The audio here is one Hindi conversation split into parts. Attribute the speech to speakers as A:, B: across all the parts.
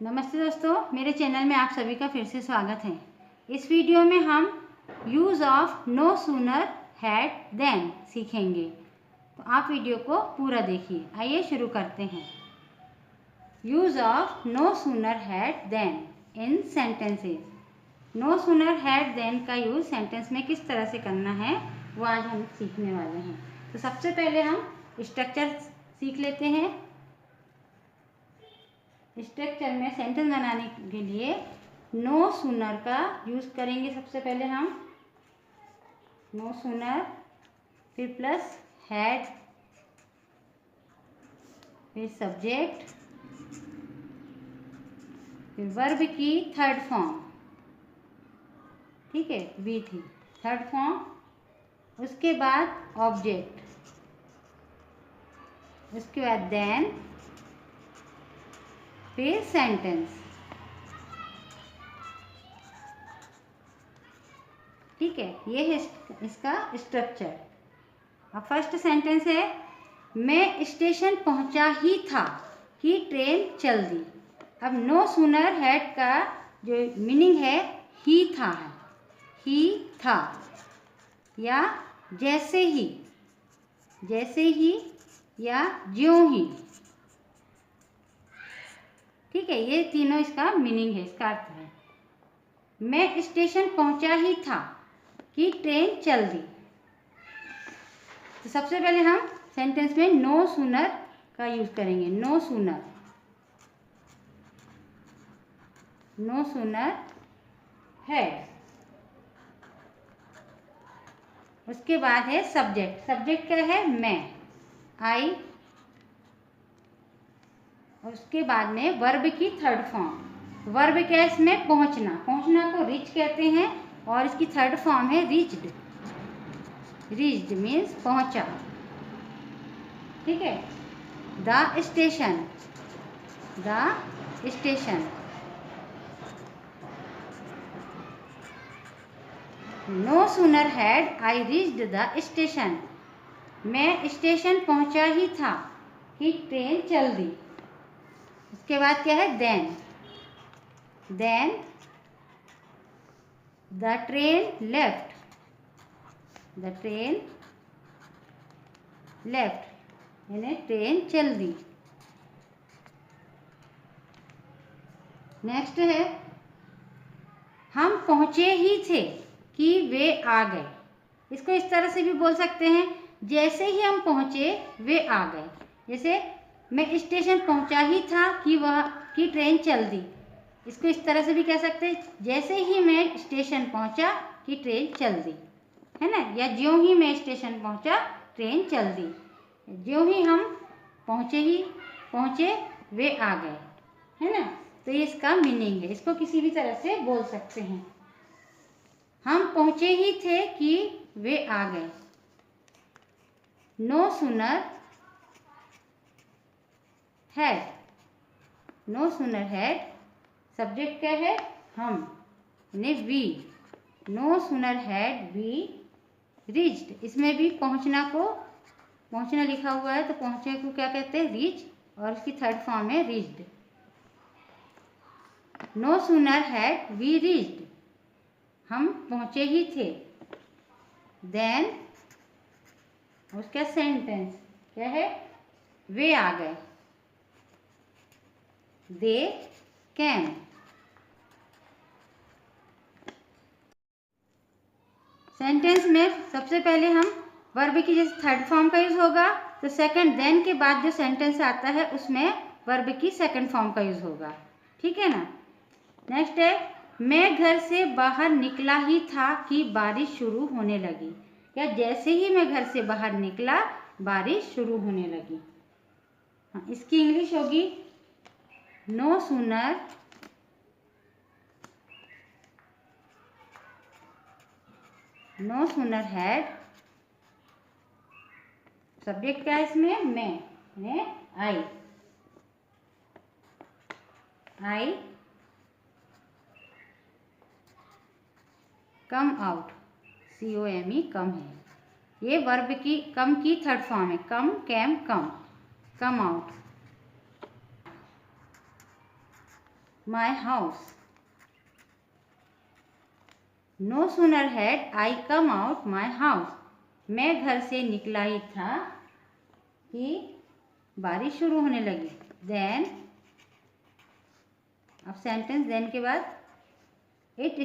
A: नमस्ते दोस्तों, मेरे चैनल में आप सभी का फिर से स्वागत है। इस वीडियो में हम use of no sooner had then सीखेंगे, तो आप वीडियो को पूरा देखिए। आइए शुरू करते हैं। Use of no sooner had then in sentences. No sooner had then का यूज़ सेंटेंस में किस तरह से करना है वो आज हम सीखने वाले हैं। तो सबसे पहले हम स्ट्रक्चर सीख लेते हैं। स्ट्रक्चर में सेंटेंस बनाने के लिए नो सूनर का यूज़ करेंगे। सबसे पहले हम नो सूनर, फिर प्लस हैड, फिर सब्जेक्ट, फिर वर्ब की थर्ड फॉर्म, ठीक है, बी थी थर्ड फॉर्म। उसके बाद ऑब्जेक्ट, उसके बाद देन, फिर सेंटेंस। ठीक है, ये है इसका स्ट्रक्चर। अब फर्स्ट सेंटेंस है, मैं स्टेशन पहुंचा ही था कि ट्रेन चल दी। अब नो सूनर हैड का जो मीनिंग है ही था है, ही था या जैसे ही, जैसे ही या ज्यों ही। ठीक है, ये तीनों इसका मीनिंग है, इसका अर्थ है। मैं स्टेशन पहुंचा ही था कि ट्रेन चल दी। तो सबसे पहले हम सेंटेंस में नो सूनर का यूज करेंगे। No sooner, no sooner had. उसके बाद है सब्जेक्ट। सब्जेक्ट क्या है? मैं, आई। उसके बाद में वर्ब की थर्ड फॉर्म। वर्ब क्या है इसमें? पहुंचना। पहुंचना को रीच कहते हैं और इसकी थर्ड फॉर्म है रीच्ड। रीच्ड मीन्स पहुंचा। ठीक है, the station, the station. No sooner had I reached the station. मैं स्टेशन पहुंचा ही था कि ट्रेन चल दी। उसके बाद क्या है? Then, then the train left, the train left यानी ट्रेन चल दी। नेक्स्ट है, हम पहुंचे ही थे कि वे आ गए। इसको इस तरह से भी बोल सकते हैं, जैसे ही हम पहुंचे वे आ गए। जैसे मैं स्टेशन पहुंचा ही था कि ट्रेन चल दी। इसको इस तरह से भी कह सकते हैं, जैसे ही मैं स्टेशन पहुंचा कि ट्रेन चल दी, है ना। या ज्यों ही मैं स्टेशन पहुंचा ट्रेन चल दी। ज्यों ही हम पहुंचे वे आ गए, है ना। तो ये इसका मीनिंग है। इसको किसी भी तरह से बोल सकते हैं। हम पहुंचे ही थे कि वे आ गए। No sooner had, no sooner had. Subject क्या है? हम, यानी we. No sooner had we reached. इसमें भी पहुंचना लिखा हुआ है, तो पहुंचने को क्या कहते हैं? रीच, और इसकी थर्ड फॉर्म है reached. No sooner had we reached, हम पहुंचे ही थे। देन उसका सेंटेंस क्या है? वे आ गए, दे कैम। सेंटेंस में सबसे पहले हम वर्ब की जैसे थर्ड फॉर्म का यूज होगा, तो सेकंड देन के बाद जो सेंटेंस आता है उसमें वर्ब की सेकंड फॉर्म का यूज होगा। ठीक है ना। नेक्स्ट है, मैं घर से बाहर निकला ही था कि बारिश शुरू होने लगी। या जैसे ही मैं घर से बाहर निकला बारिश शुरू होने लगी। हाँ, इसकी इंग्लिश होगी नो सूनर हैड। सब्जेक्ट क्या है इसमें? मैं, आई कम आउट, COME कम है। ये वर्ब की कम की थर्ड फॉर्म है। Come, came, come, come out. my house. No sooner had I come out my house. मैं घर से निकला ही था कि बारिश शुरू होने लगी. Then, अब सेंटेंस then के बाद it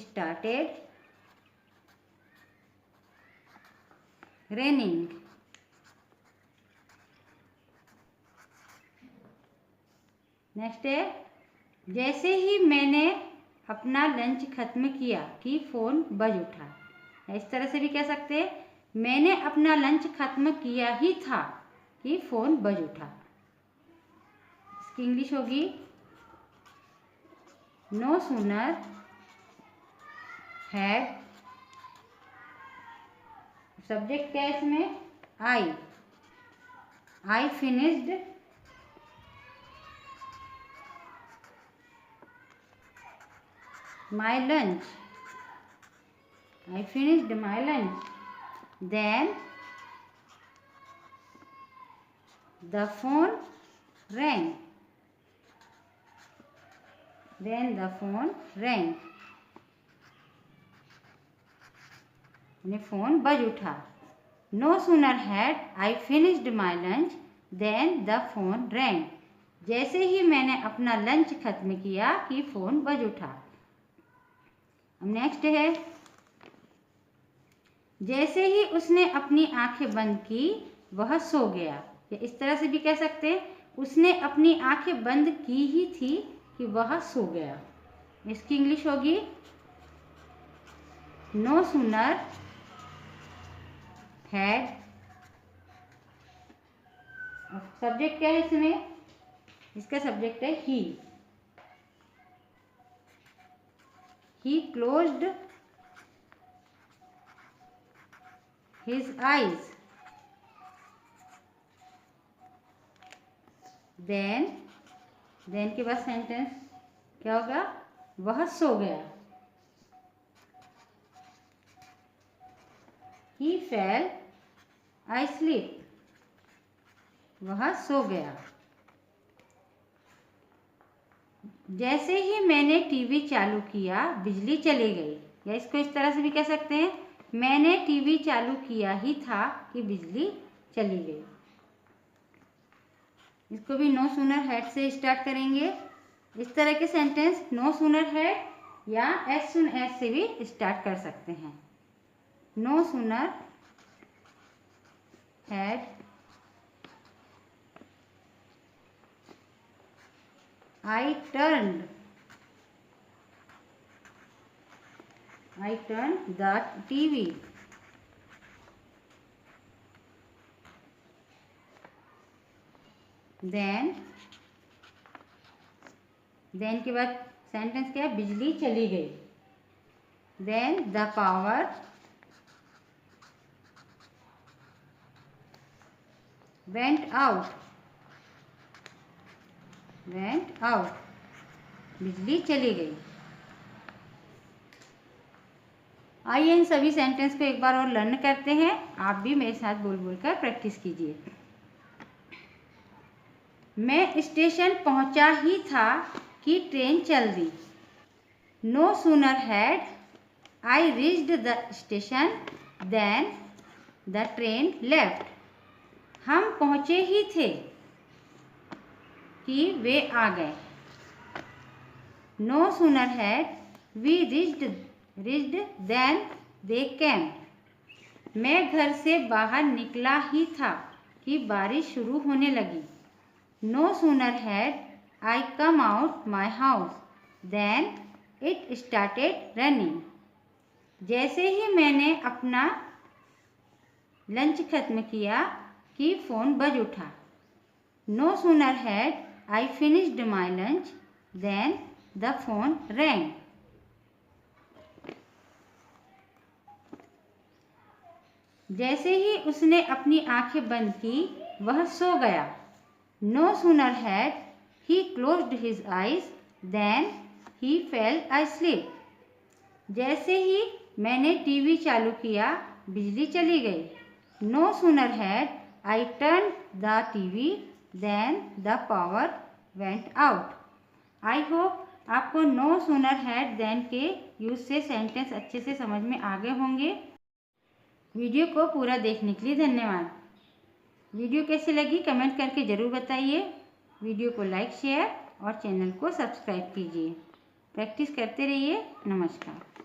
A: started raining. नेक्स्ट है जैसे ही मैंने अपना लंच खत्म किया कि फ़ोन बज उठा. इस तरह से भी कह सकते हैं मैंने अपना लंच खत्म किया ही था कि फ़ोन बज उठा. इसकी इंग्लिश होगी नो सूनर हैड, सब्जेक्ट क्या है इसमें I finished my lunch. I finished my lunch. Then the phone rang. Phone बज उठा. No sooner had I finished my lunch then the phone rang. जैसे ही मैंने अपना लंच खत्म किया कि फ़ोन बज उठा. अब नेक्स्ट है जैसे ही उसने अपनी आंखें बंद की वह सो गया. या इस तरह से भी कह सकते हैं उसने अपनी आंखें बंद की ही थी कि वह सो गया. इसकी इंग्लिश होगी नो सूनर हैड, सब्जेक्ट क्या है इसमें, इसका सब्जेक्ट है ही. He closed his eyes. Then के बाद सेंटेंस क्या होगा, वह सो गया. He fell asleep. वह सो गया. जैसे ही मैंने टीवी चालू किया बिजली चली गई. या इसको इस तरह से भी कह सकते हैं मैंने टीवी चालू किया ही था कि बिजली चली गई. इसको भी नो सूनर हैड से स्टार्ट करेंगे. इस तरह के सेंटेंस नो सूनर हैड या एज सुन एज से भी स्टार्ट कर सकते हैं. No sooner had I turned the TV. Then के बाद सेंटेंस क्या है, बिजली चली गई. Then the power went out. बिजली चली गई. आइए इन सभी सेंटेंस को एक बार और लर्न करते हैं. आप भी मेरे साथ बोल बोल कर प्रैक्टिस कीजिए. मैं स्टेशन पहुंचा ही था कि ट्रेन चल दी. No sooner had I reached the station then the train left. हम पहुंचे ही थे कि वे आ गए. No sooner had we reached then they came. मैं घर से बाहर निकला ही था कि बारिश शुरू होने लगी. No sooner had I come out my house then it started running. जैसे ही मैंने अपना लंच खत्म किया कि फ़ोन बज उठा. No sooner had I finished my lunch, then the phone rang. जैसे ही उसने अपनी आंखें बंद की वह सो गया. No sooner had he closed his eyes than he fell asleep. जैसे ही मैंने टीवी चालू किया बिजली चली गई. No sooner had I turn the TV then the power went out. I hope आपको नो सूनर हैड देन के यूज से सेंटेंस अच्छे से समझ में आ गए होंगे। वीडियो को पूरा देखने के लिए धन्यवाद। वीडियो कैसी लगी कमेंट करके ज़रूर बताइए। वीडियो को लाइक शेयर और चैनल को सब्सक्राइब कीजिए। प्रैक्टिस करते रहिए। नमस्कार।